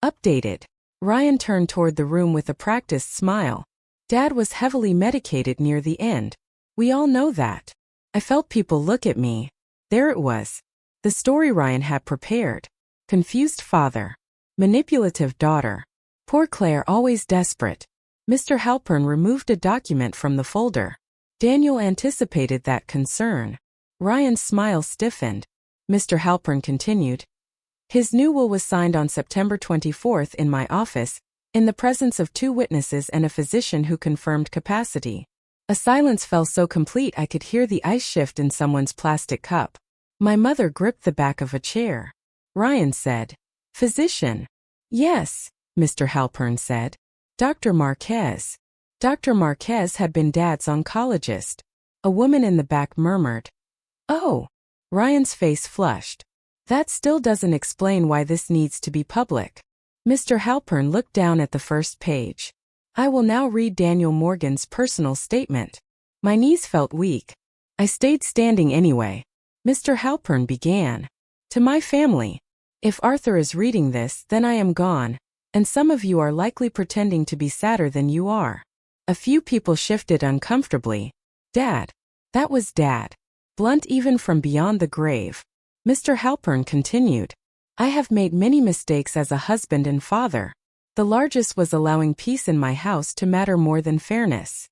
Updated. Ryan turned toward the room with a practiced smile. Dad was heavily medicated near the end. We all know that. I felt people look at me. There it was. The story Ryan had prepared. Confused father. Manipulative daughter. Poor Claire, always desperate. Mr. Halpern removed a document from the folder. Daniel anticipated that concern. Ryan's smile stiffened. Mr. Halpern continued. His new will was signed on September 24th in my office, in the presence of 2 witnesses and a physician who confirmed capacity. A silence fell so complete I could hear the ice shift in someone's plastic cup. My mother gripped the back of a chair. Ryan said, "Physician." "Yes," Mr. Halpern said. "Dr. Marquez." Dr. Marquez had been Dad's oncologist. A woman in the back murmured, "Oh." Ryan's face flushed. "That still doesn't explain why this needs to be public." Mr. Halpern looked down at the first page. "I will now read Daniel Morgan's personal statement." My knees felt weak. I stayed standing anyway. Mr. Halpern began. "To my family. If Arthur is reading this, then I am gone, and some of you are likely pretending to be sadder than you are." A few people shifted uncomfortably. "Dad." That was Dad. Blunt even from beyond the grave. Mr. Halpern continued. "I have made many mistakes as a husband and father. The largest was allowing peace in my house to matter more than fairness."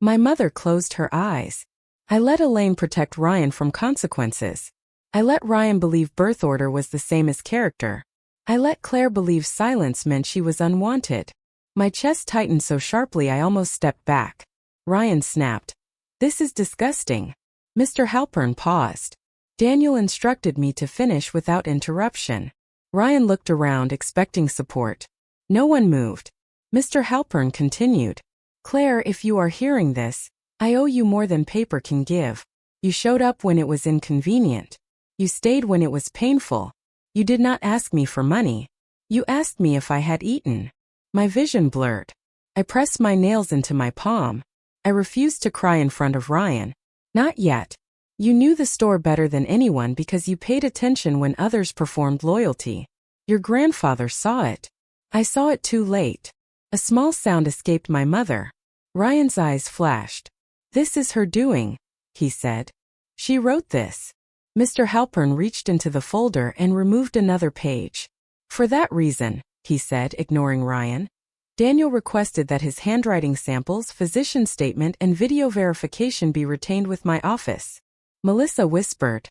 My mother closed her eyes. "I let Elaine protect Ryan from consequences. I let Ryan believe birth order was the same as character. I let Claire believe silence meant she was unwanted." My chest tightened so sharply I almost stepped back. Ryan snapped, "This is disgusting." Mr. Halpern paused. Daniel instructed me to finish without interruption. Ryan looked around expecting support. No one moved. Mr. Halpern continued. "Claire, if you are hearing this, I owe you more than paper can give. You showed up when it was inconvenient. You stayed when it was painful. You did not ask me for money. You asked me if I had eaten." My vision blurred. I pressed my nails into my palm. I refused to cry in front of Ryan. "Not yet. You knew the store better than anyone because you paid attention when others performed loyalty. Your grandfather saw it. I saw it too late." A small sound escaped my mother. Ryan's eyes flashed. "This is her doing," he said. "She wrote this." Mr. Halpern reached into the folder and removed another page. "For that reason," he said, ignoring Ryan, "Daniel requested that his handwriting samples, physician statement, and video verification be retained with my office." Melissa whispered,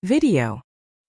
"Video."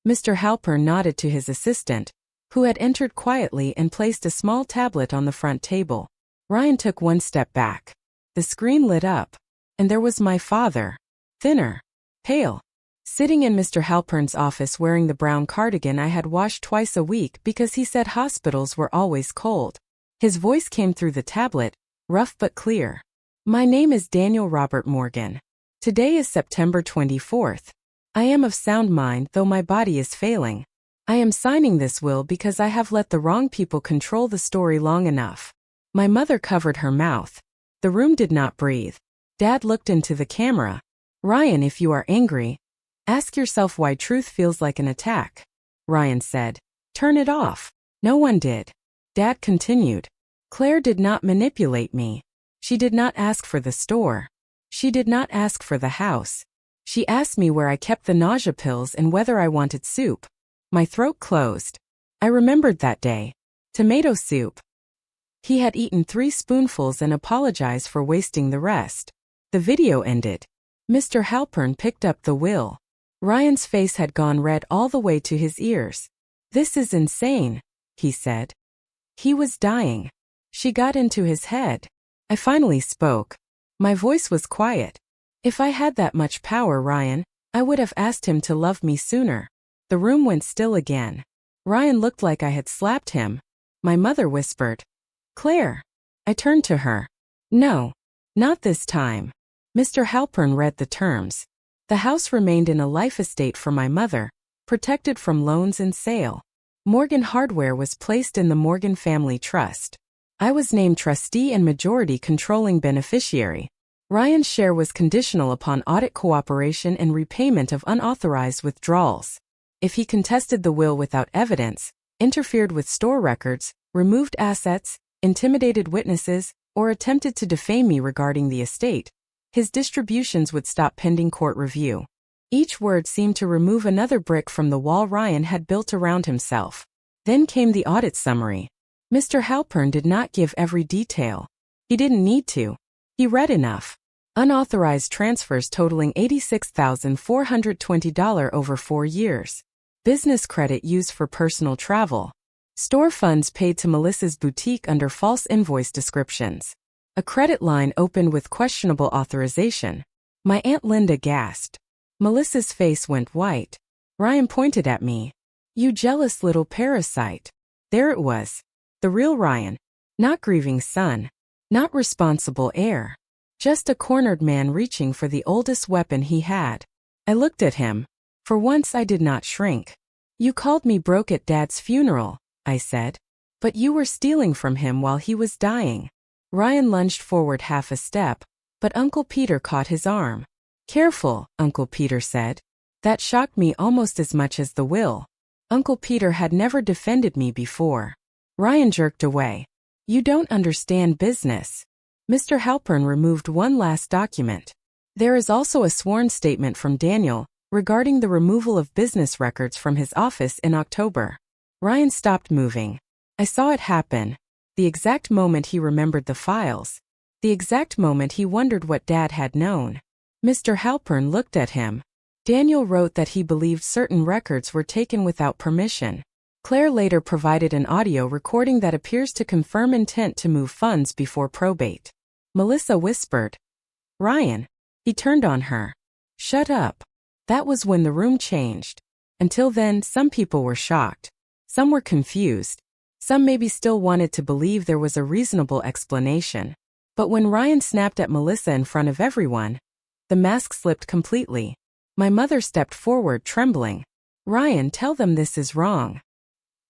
Mr. Halpern nodded to his assistant, who had entered quietly and placed a small tablet on the front table. Ryan took one step back. The screen lit up, and there was my father, thinner, pale, sitting in Mr. Halpern's office wearing the brown cardigan I had washed twice a week because he said hospitals were always cold. His voice came through the tablet, rough but clear. "My name is Daniel Robert Morgan. Today is September 24th. I am of sound mind though my body is failing. I am signing this will because I have let the wrong people control the story long enough." My mother covered her mouth. The room did not breathe. Dad looked into the camera. "Ryan, if you are angry, ask yourself why truth feels like an attack." Ryan said, "Turn it off." No one did. Dad continued. "Claire did not manipulate me. She did not ask for the store. She did not ask for the house. She asked me where I kept the nausea pills and whether I wanted soup." My throat closed. I remembered that day. Tomato soup. He had eaten 3 spoonfuls and apologized for wasting the rest. The video ended. Mr. Halpern picked up the will. Ryan's face had gone red all the way to his ears. "This is insane," he said. He was dying. She got into his head. I finally spoke. My voice was quiet. "If I had that much power, Ryan, I would have asked him to love me sooner." The room went still again. Ryan looked like I had slapped him. My mother whispered, "Claire." I turned to her. "No, not this time." Mr. Halpern read the terms. The house remained in a life estate for my mother, protected from loans and sale. Morgan Hardware was placed in the Morgan Family Trust. I was named trustee and majority controlling beneficiary. Ryan's share was conditional upon audit cooperation and repayment of unauthorized withdrawals. If he contested the will without evidence, interfered with store records, removed assets, intimidated witnesses, or attempted to defame me regarding the estate, his distributions would stop pending court review. Each word seemed to remove another brick from the wall Ryan had built around himself. Then came the audit summary. Mr. Halpern did not give every detail. He didn't need to. He read enough. Unauthorized transfers totaling $86,420 over 4 years. Business credit used for personal travel. Store funds paid to Melissa's boutique under false invoice descriptions. A credit line opened with questionable authorization. My Aunt Linda gasped. Melissa's face went white. Ryan pointed at me. You jealous little parasite. There it was. The real Ryan. Not grieving son. Not responsible heir. Just a cornered man reaching for the oldest weapon he had. I looked at him. For once I did not shrink. You called me broke at Dad's funeral, I said. But you were stealing from him while he was dying. Ryan lunged forward half a step, but Uncle Peter caught his arm. Careful, Uncle Peter said. That shocked me almost as much as the will. Uncle Peter had never defended me before. Ryan jerked away. You don't understand business. Mr. Halpern removed one last document. There is also a sworn statement from Daniel regarding the removal of business records from his office in October. Ryan stopped moving. I saw it happen. The exact moment he remembered the files. The exact moment he wondered what Dad had known. Mr. Halpern looked at him. Daniel wrote that he believed certain records were taken without permission. Claire later provided an audio recording that appears to confirm intent to move funds before probate. Melissa whispered. Ryan. He turned on her. Shut up. That was when the room changed. Until then, some people were shocked. Some were confused. Some maybe still wanted to believe there was a reasonable explanation. But when Ryan snapped at Melissa in front of everyone, the mask slipped completely. My mother stepped forward, trembling. Ryan, tell them this is wrong.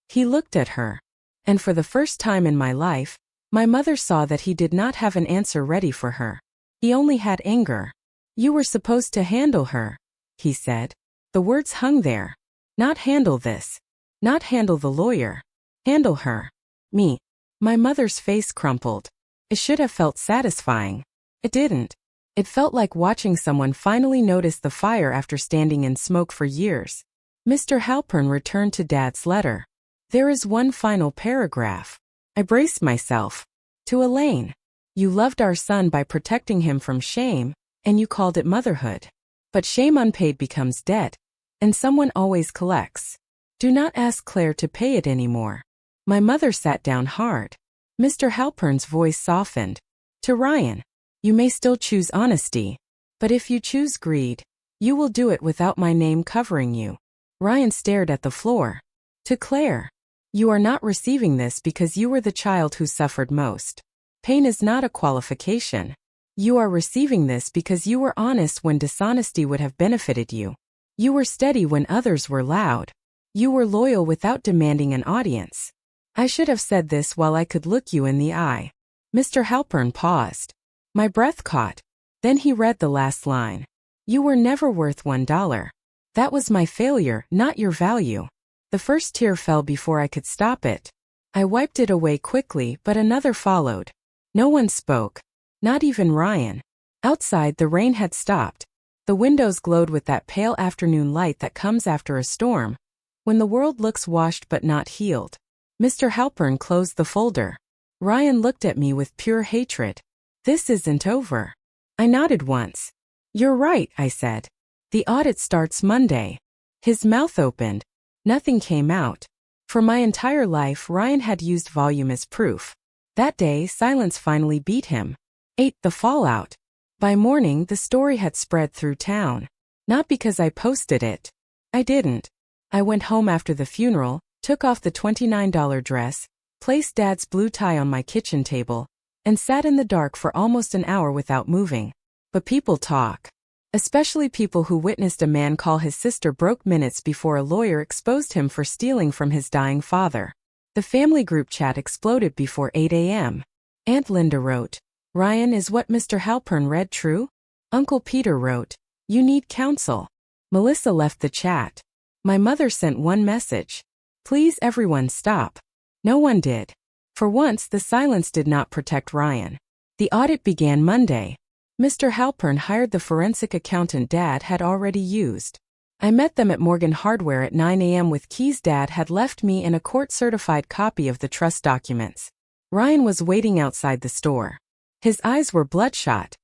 He looked at her. And for the first time in my life, my mother saw that he did not have an answer ready for her. He only had anger. You were supposed to handle her, he said. The words hung there. Not handle this. Not handle the lawyer. Handle her. Me. My mother's face crumpled. It should have felt satisfying. It didn't. It felt like watching someone finally notice the fire after standing in smoke for years. Mr. Halpern returned to Dad's letter. There is one final paragraph. I braced myself. To Elaine. You loved our son by protecting him from shame, and you called it motherhood. But shame unpaid becomes debt, and someone always collects. Do not ask Claire to pay it anymore. My mother sat down hard. Mr. Halpern's voice softened. To Ryan. You may still choose honesty, but if you choose greed, you will do it without my name covering you. Ryan stared at the floor. To Claire. You are not receiving this because you were the child who suffered most. Pain is not a qualification. You are receiving this because you were honest when dishonesty would have benefited you. You were steady when others were loud. You were loyal without demanding an audience. I should have said this while I could look you in the eye. Mr. Halpern paused. My breath caught. Then he read the last line. You were never worth $1. That was my failure, not your value. The first tear fell before I could stop it. I wiped it away quickly, but another followed. No one spoke. Not even Ryan. Outside, the rain had stopped. The windows glowed with that pale afternoon light that comes after a storm, when the world looks washed but not healed. Mr. Halpern closed the folder. Ryan looked at me with pure hatred. This isn't over. I nodded once. You're right, I said. The audit starts Monday. His mouth opened. Nothing came out. For my entire life, Ryan had used volume as proof. That day, silence finally beat him. 8. The fallout. By morning, the story had spread through town. Not because I posted it. I didn't. I went home after the funeral, took off the $29 dress, placed Dad's blue tie on my kitchen table, and sat in the dark for almost an hour without moving. But people talk. Especially people who witnessed a man call his sister broke minutes before a lawyer exposed him for stealing from his dying father. The family group chat exploded before 8 a.m. Aunt Linda wrote, Ryan, is what Mr. Halpern read true? Uncle Peter wrote, you need counsel. Melissa left the chat. My mother sent one message. Please everyone stop. No one did. For once, the silence did not protect Ryan. The audit began Monday. Mr. Halpern hired the forensic accountant Dad had already used. I met them at Morgan Hardware at 9 a.m. with keys Dad had left me and a court-certified copy of the trust documents. Ryan was waiting outside the store. His eyes were bloodshot.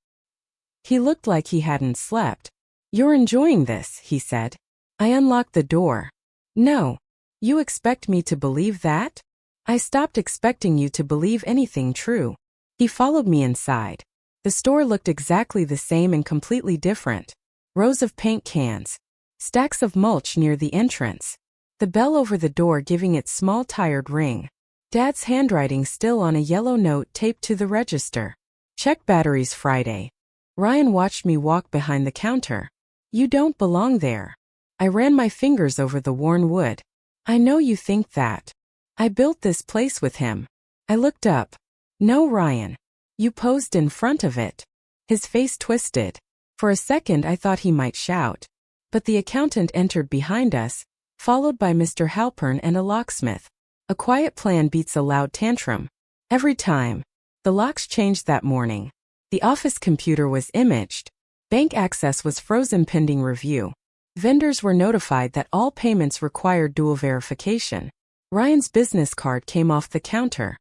He looked like he hadn't slept. You're enjoying this, he said. I unlocked the door. No. You expect me to believe that? I stopped expecting you to believe anything true. He followed me inside. The store looked exactly the same and completely different. Rows of paint cans. Stacks of mulch near the entrance. The bell over the door giving its small tired ring. Dad's handwriting still on a yellow note taped to the register. Check batteries Friday. Ryan watched me walk behind the counter. You don't belong there. I ran my fingers over the worn wood. I know you think that. I built this place with him. I looked up. No, Ryan. You posed in front of it. His face twisted. For a second I thought he might shout. But the accountant entered behind us, followed by Mr. Halpern and a locksmith. A quiet plan beats a loud tantrum. Every time. The locks changed that morning. The office computer was imaged. Bank access was frozen pending review. Vendors were notified that all payments required dual verification. Ryan's business card came off the counter.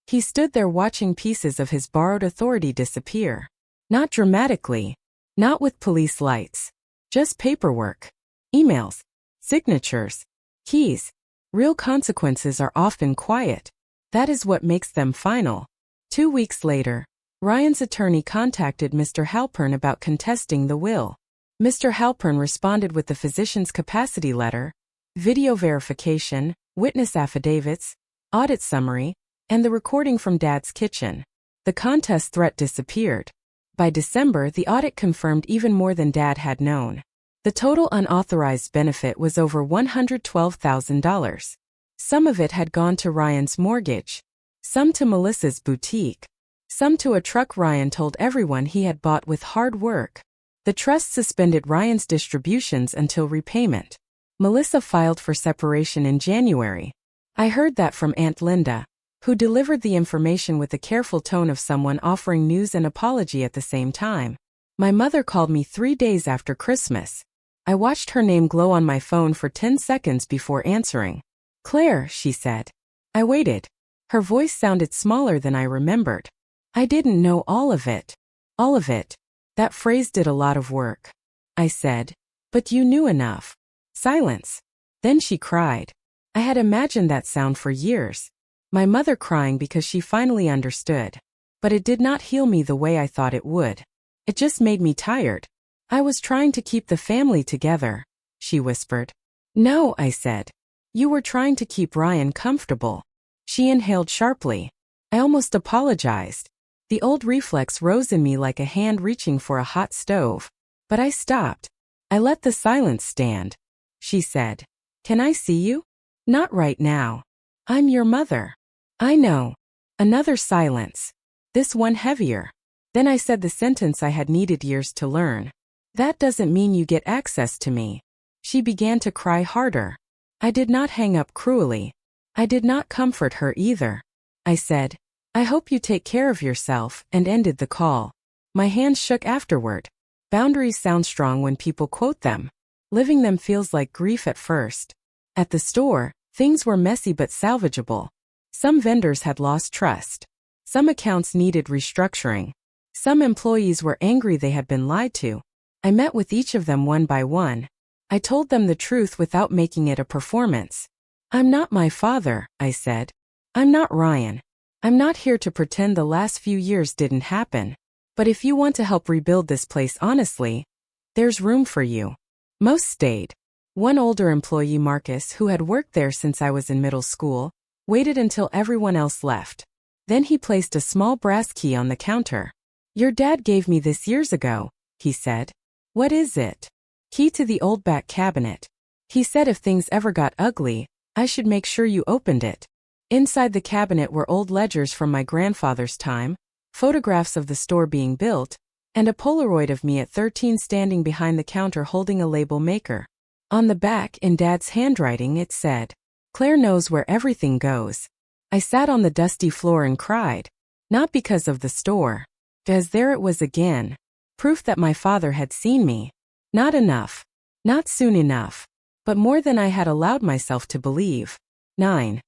He stood there watching pieces of his borrowed authority disappear. Not dramatically. Not with police lights. Just paperwork. Emails. Signatures. Keys. Real consequences are often quiet. That is what makes them final. 2 weeks later, Ryan's attorney contacted Mr. Halpern about contesting the will. Mr. Halpern responded with the physician's capacity letter, video verification, witness affidavits, audit summary, and the recording from Dad's kitchen. The contest threat disappeared. By December, the audit confirmed even more than Dad had known. The total unauthorized benefit was over $112,000. Some of it had gone to Ryan's mortgage, some to Melissa's boutique, some to a truck Ryan told everyone he had bought with hard work. The trust suspended Ryan's distributions until repayment. Melissa filed for separation in January. I heard that from Aunt Linda, who delivered the information with the careful tone of someone offering news and apology at the same time. My mother called me 3 days after Christmas. I watched her name glow on my phone for 10 seconds before answering. Claire, she said. I waited. Her voice sounded smaller than I remembered. I didn't know all of it. All of it. That phrase did a lot of work. I said, but you knew enough. Silence. Then she cried. I had imagined that sound for years. My mother crying because she finally understood. But it did not heal me the way I thought it would. It just made me tired. I was trying to keep the family together, she whispered. No, I said. You were trying to keep Ryan comfortable. She inhaled sharply. I almost apologized. The old reflex rose in me like a hand reaching for a hot stove. But I stopped. I let the silence stand. She said, Can I see you? Not right now. I'm your mother. I know. Another silence. This one heavier. Then I said the sentence I had needed years to learn. That doesn't mean you get access to me. She began to cry harder. I did not hang up cruelly. I did not comfort her either. I said, I hope you take care of yourself, and ended the call. My hands shook afterward. Boundaries sound strong when people quote them. Living them feels like grief at first. At the store, things were messy but salvageable. Some vendors had lost trust. Some accounts needed restructuring. Some employees were angry they had been lied to. I met with each of them one by one. I told them the truth without making it a performance. I'm not my father, I said. I'm not Ryan. I'm not here to pretend the last few years didn't happen. But if you want to help rebuild this place honestly, there's room for you. Most stayed. One older employee, Marcus, who had worked there since I was in middle school, waited until everyone else left. Then he placed a small brass key on the counter. Your dad gave me this years ago, he said. What is it? Key to the old back cabinet. He said if things ever got ugly, I should make sure you opened it. Inside the cabinet were old ledgers from my grandfather's time, photographs of the store being built, and a Polaroid of me at 13 standing behind the counter holding a label maker. On the back, in Dad's handwriting, it said, Claire knows where everything goes. I sat on the dusty floor and cried. Not because of the store. Because there it was again. Proof that my father had seen me. Not enough. Not soon enough. But more than I had allowed myself to believe. 9.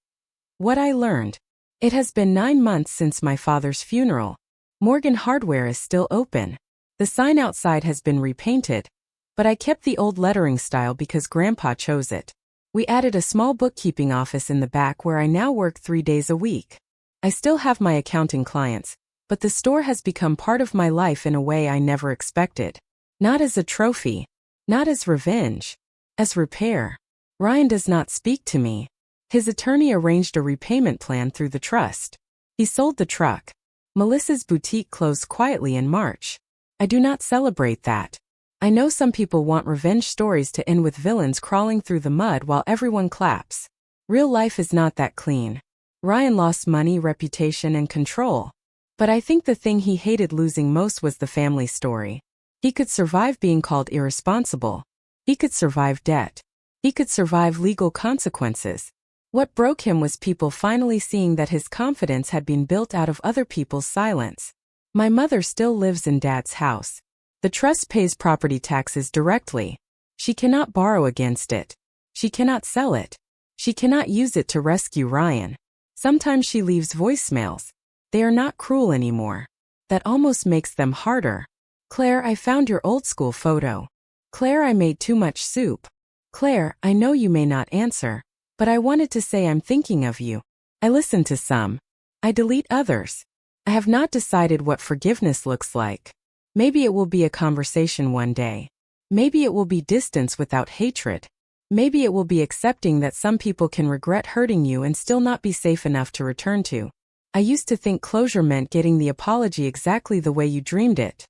What I learned. It has been 9 months since my father's funeral. Morgan Hardware is still open. The sign outside has been repainted, but I kept the old lettering style because Grandpa chose it. We added a small bookkeeping office in the back where I now work 3 days a week. I still have my accounting clients, but the store has become part of my life in a way I never expected. Not as a trophy, not as revenge, as repair. Ryan does not speak to me. His attorney arranged a repayment plan through the trust. He sold the truck. Melissa's boutique closed quietly in March. I do not celebrate that. I know some people want revenge stories to end with villains crawling through the mud while everyone claps. Real life is not that clean. Ryan lost money, reputation, and control. But I think the thing he hated losing most was the family story. He could survive being called irresponsible. He could survive debt. He could survive legal consequences. What broke him was people finally seeing that his confidence had been built out of other people's silence. My mother still lives in Dad's house. The trust pays property taxes directly. She cannot borrow against it. She cannot sell it. She cannot use it to rescue Ryan. Sometimes she leaves voicemails. They are not cruel anymore. That almost makes them harder. Claire, I found your old school photo. Claire, I made too much soup. Claire, I know you may not answer, but I wanted to say I'm thinking of you. I listen to some. I delete others. I have not decided what forgiveness looks like. Maybe it will be a conversation one day. Maybe it will be distance without hatred. Maybe it will be accepting that some people can regret hurting you and still not be safe enough to return to. I used to think closure meant getting the apology exactly the way you dreamed it.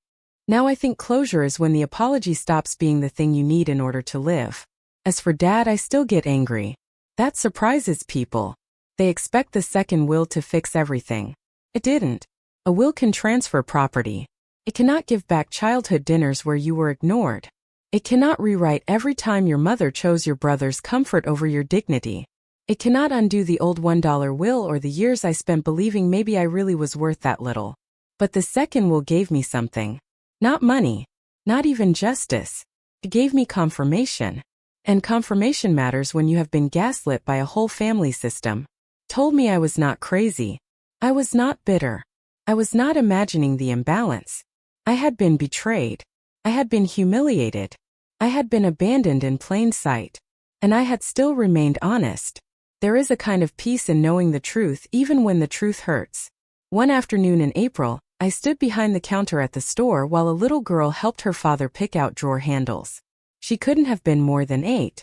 Now I think closure is when the apology stops being the thing you need in order to live. As for Dad, I still get angry. That surprises people. They expect the second will to fix everything. It didn't. A will can transfer property. It cannot give back childhood dinners where you were ignored. It cannot rewrite every time your mother chose your brother's comfort over your dignity. It cannot undo the old $1 will or the years I spent believing maybe I really was worth that little. But the second will gave me something. Not money. Not even justice. It gave me confirmation. And confirmation matters when you have been gaslit by a whole family system. Told me I was not crazy. I was not bitter. I was not imagining the imbalance. I had been betrayed. I had been humiliated. I had been abandoned in plain sight. And I had still remained honest. There is a kind of peace in knowing the truth even when the truth hurts. One afternoon in April, I stood behind the counter at the store while a little girl helped her father pick out drawer handles. She couldn't have been more than 8.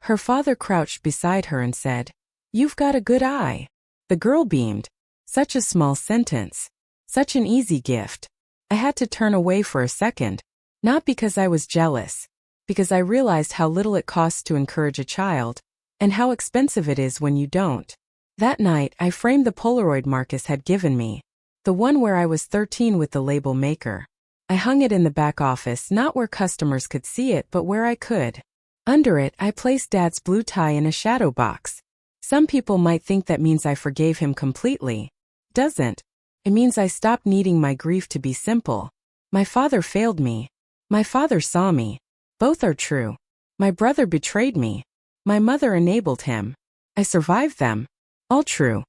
Her father crouched beside her and said, "You've got a good eye." The girl beamed. Such a small sentence. Such an easy gift. I had to turn away for a second. Not because I was jealous. Because I realized how little it costs to encourage a child. And how expensive it is when you don't. That night, I framed the Polaroid Marcus had given me. The one where I was 13 with the label maker. I hung it in the back office, not where customers could see it but where I could. Under it, I placed Dad's blue tie in a shadow box. Some people might think that means I forgave him completely. Doesn't. It means I stopped needing my grief to be simple. My father failed me. My father saw me. Both are true. My brother betrayed me. My mother enabled him. I survived them. All true.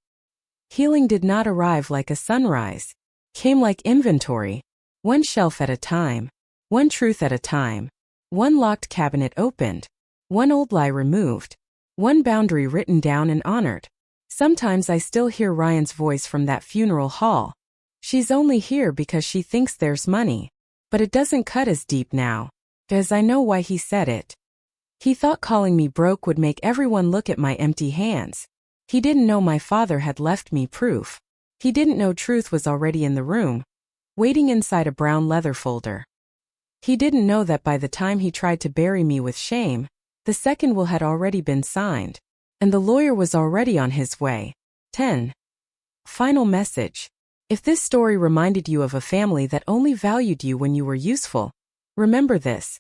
Healing did not arrive like a sunrise. Came like inventory. One shelf at a time. One truth at a time. One locked cabinet opened. One old lie removed. One boundary written down and honored. Sometimes I still hear Ryan's voice from that funeral hall. She's only here because she thinks there's money. But it doesn't cut as deep now. Because I know why he said it. He thought calling me broke would make everyone look at my empty hands. He didn't know my father had left me proof. He didn't know truth was already in the room, waiting inside a brown leather folder. He didn't know that by the time he tried to bury me with shame, the second will had already been signed, and the lawyer was already on his way. 10. Final message. If this story reminded you of a family that only valued you when you were useful, remember this.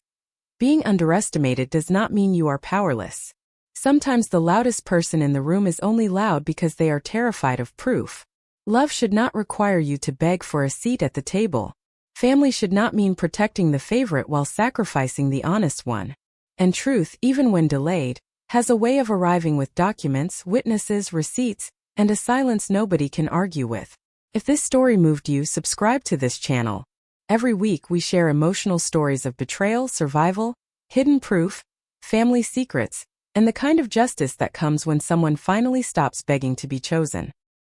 Being underestimated does not mean you are powerless. Sometimes the loudest person in the room is only loud because they are terrified of proof. Love should not require you to beg for a seat at the table. Family should not mean protecting the favorite while sacrificing the honest one. And truth, even when delayed, has a way of arriving with documents, witnesses, receipts, and a silence nobody can argue with. If this story moved you, subscribe to this channel. Every week we share emotional stories of betrayal, survival, hidden proof, family secrets, and the kind of justice that comes when someone finally stops begging to be chosen.